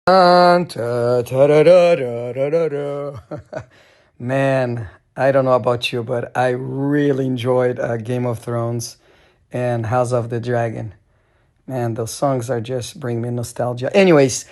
Man, I don't know about you, but I really enjoyed Game of Thrones and House of the Dragon. Man, those songs are just bring me nostalgia. Anyways,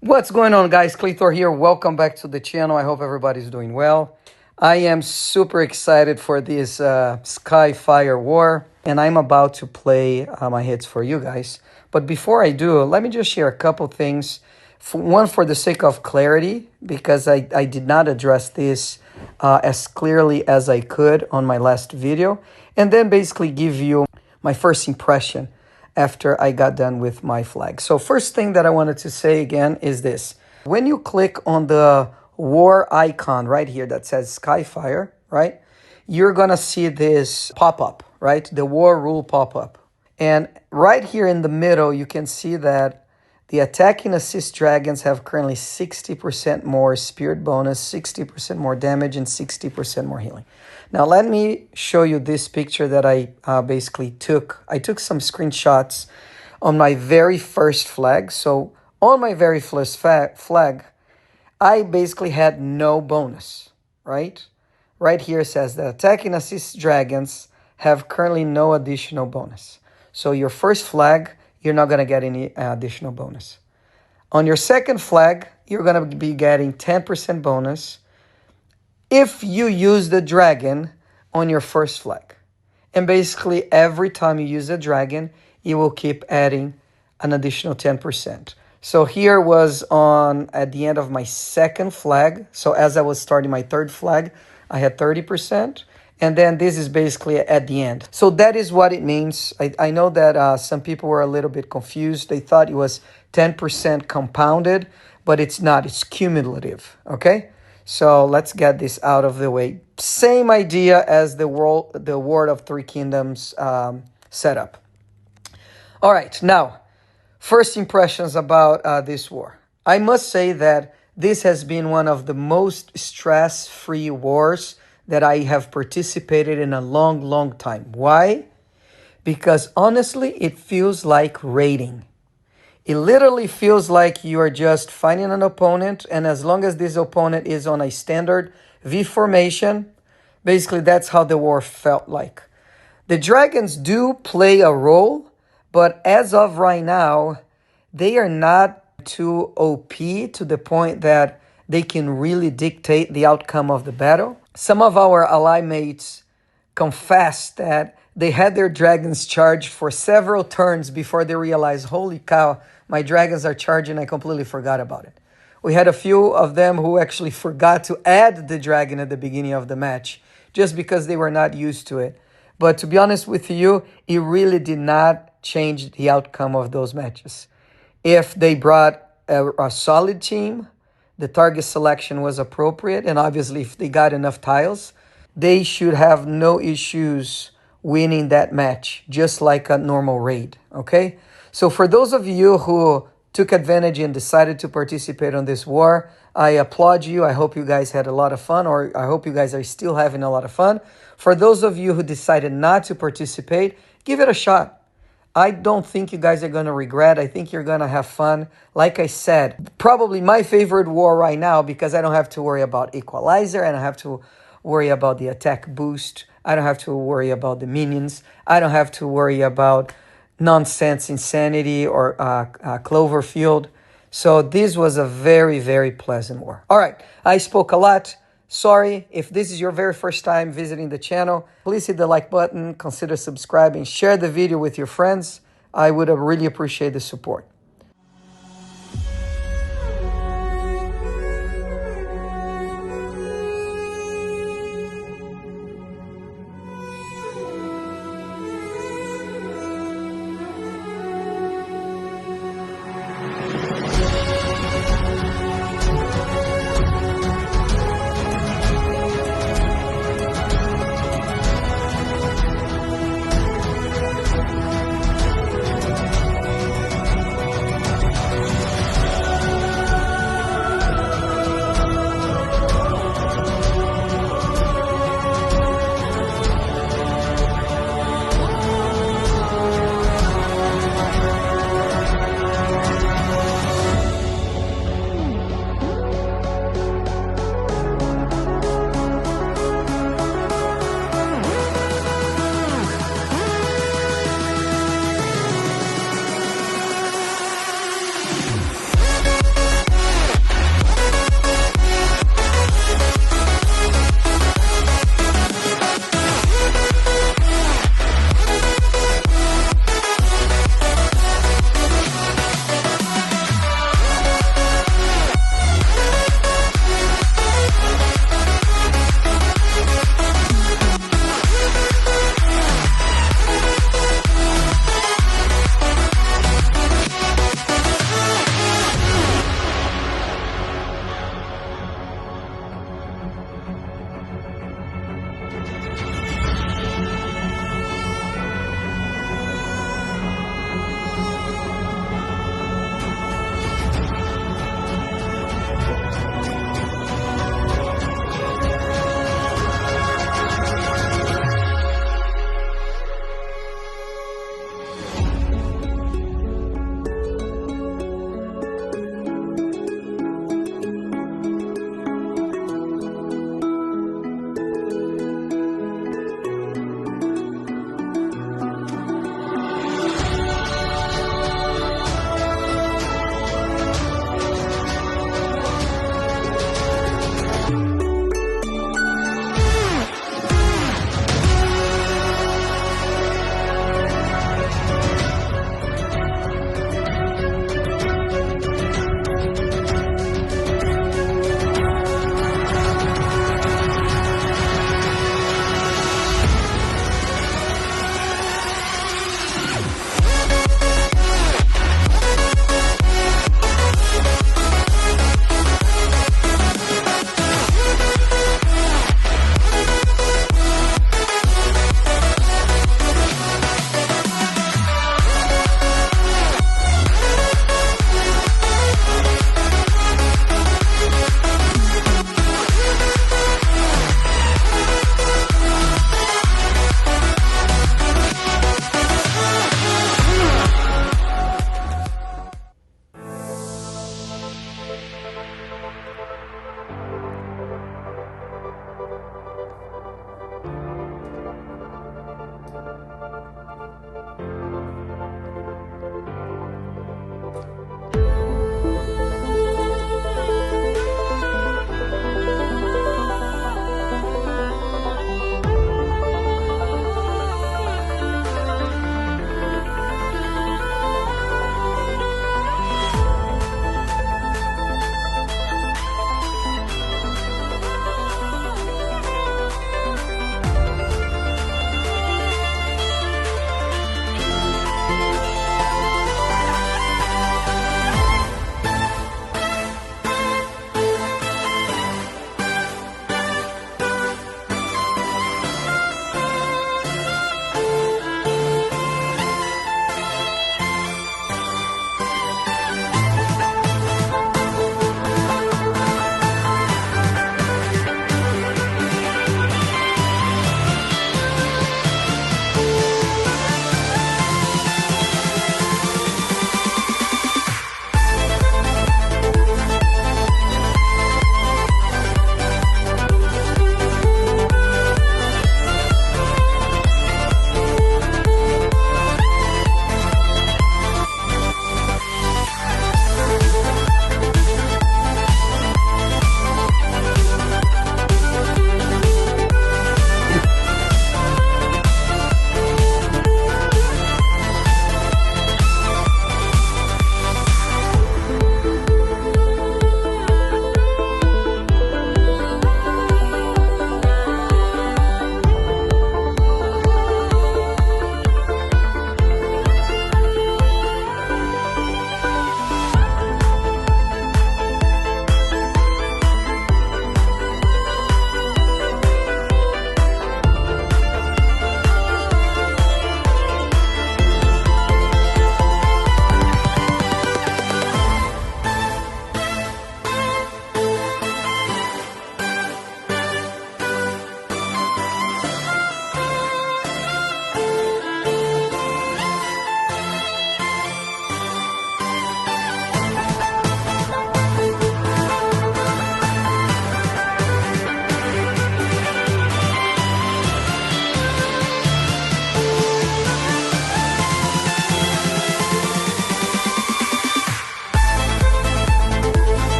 what's going on, guys? Claythor here. Welcome back to the channel. I hope everybody's doing well. I am super excited for this SKYFIRE war, and I'm about to play my hits for you guys. But before I do, let me just share a couple things. One, for the sake of clarity, because I did not address this as clearly as I could on my last video, and then basically give you my first impression after I got done with my flag. So first thing that I wanted to say again is this. When you click on the war icon right here that says SKYFIRE, right, you're going to see this pop-up, right, the war rule pop-up. And right here in the middle, you can see that the attack and assist dragons have currently 60% more spirit bonus, 60% more damage, and 60% more healing. Now, let me show you this picture that I basically took. I took some screenshots on my very first flag. So on my very first flag, I basically had no bonus, right? Right here it says that attack and assist dragons have currently no additional bonus. So your first flag, you're not going to get any additional bonus. On your second flag, you're going to be getting 10% bonus if you use the dragon on your first flag. And basically, every time you use a dragon, you will keep adding an additional 10%. So here was at the end of my second flag. So as I was starting my third flag, I had 30%. And then this is basically at the end. So that is what it means. I know that some people were a little bit confused. They thought it was 10% compounded, but it's not. It's cumulative, okay? So let's get this out of the way. Same idea as the War of Three Kingdoms setup. All right, now, first impressions about this war. I must say that this has been one of the most stress-free wars that I have participated in a long, long time. Why? Because honestly, it feels like raiding. It literally feels like you are just fighting an opponent, and as long as this opponent is on a standard V formation, basically that's how the war felt like. The dragons do play a role, but as of right now, they are not too OP to the point that they can really dictate the outcome of the battle. Some of our ally mates confessed that they had their dragons charged for several turns before they realized, holy cow, my dragons are charging, I completely forgot about it. We had a few of them who actually forgot to add the dragon at the beginning of the match, just because they were not used to it. But to be honest with you, it really did not change the outcome of those matches. If they brought a solid team, the target selection was appropriate, and obviously if they got enough tiles, they should have no issues winning that match, just like a normal raid, okay? So for those of you who took advantage and decided to participate on this war, I applaud you. I hope you guys had a lot of fun, or I hope you guys are still having a lot of fun. For those of you who decided not to participate, give it a shot. I don't think you guys are going to regret. I think you're going to have fun. Like I said, probably my favorite war right now, because I don't have to worry about equalizer. I don't have to worry about the attack boost. I don't have to worry about the minions. I don't have to worry about nonsense insanity or Cloverfield. So this was a very, very pleasant war. All right, I spoke a lot. Sorry, if this is your very first time visiting the channel, please hit the like button, consider subscribing, share the video with your friends. I would really appreciate the support.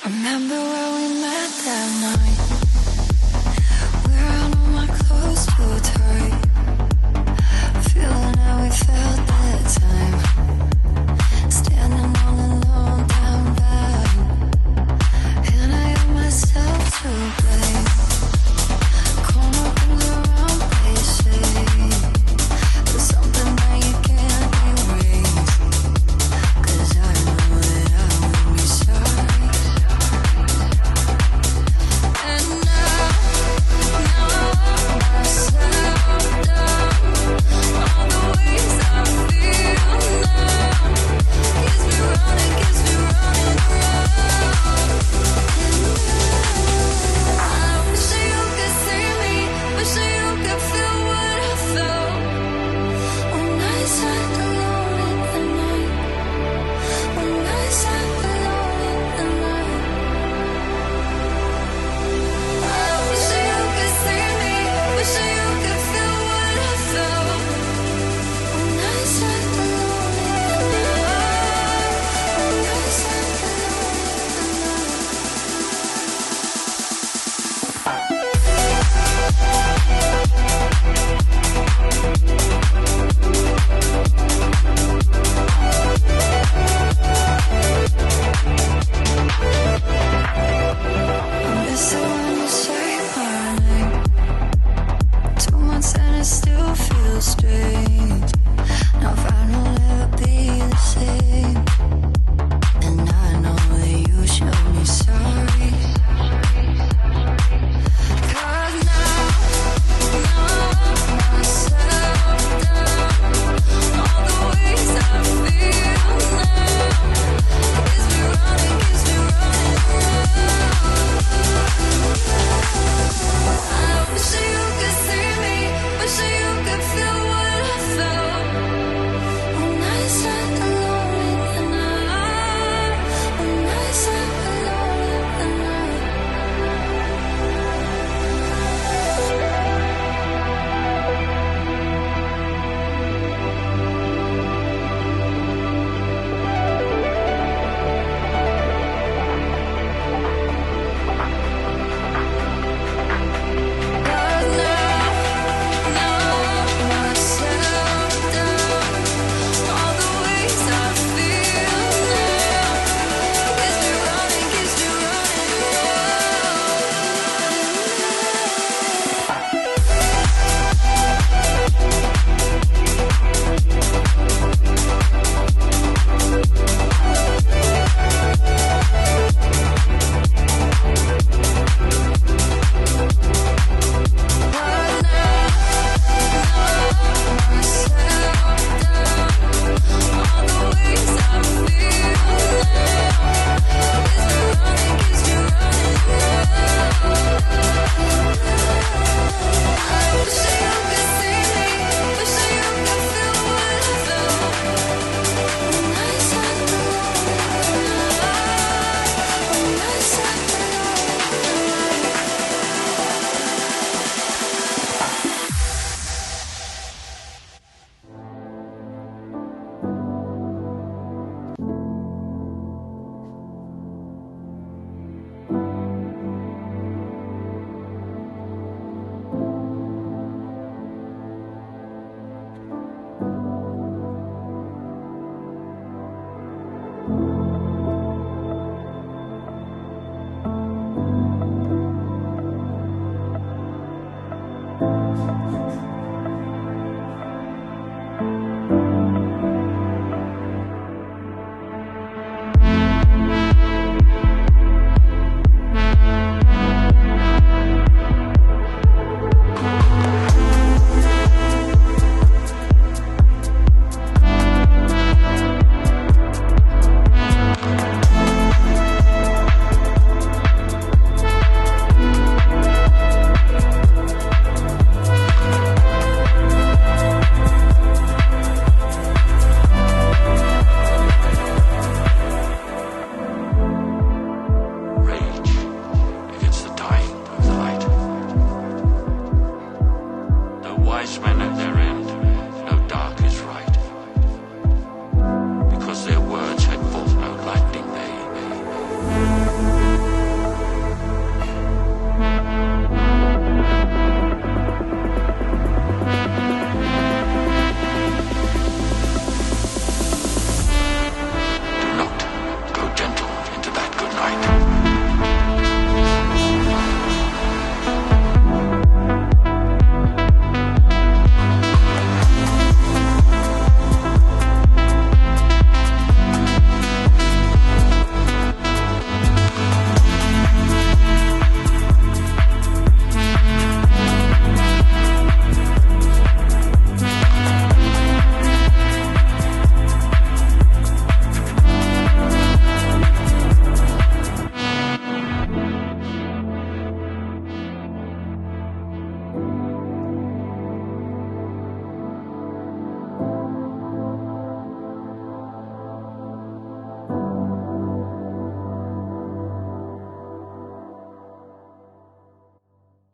Remember where we met that night? We ran all my clothes to a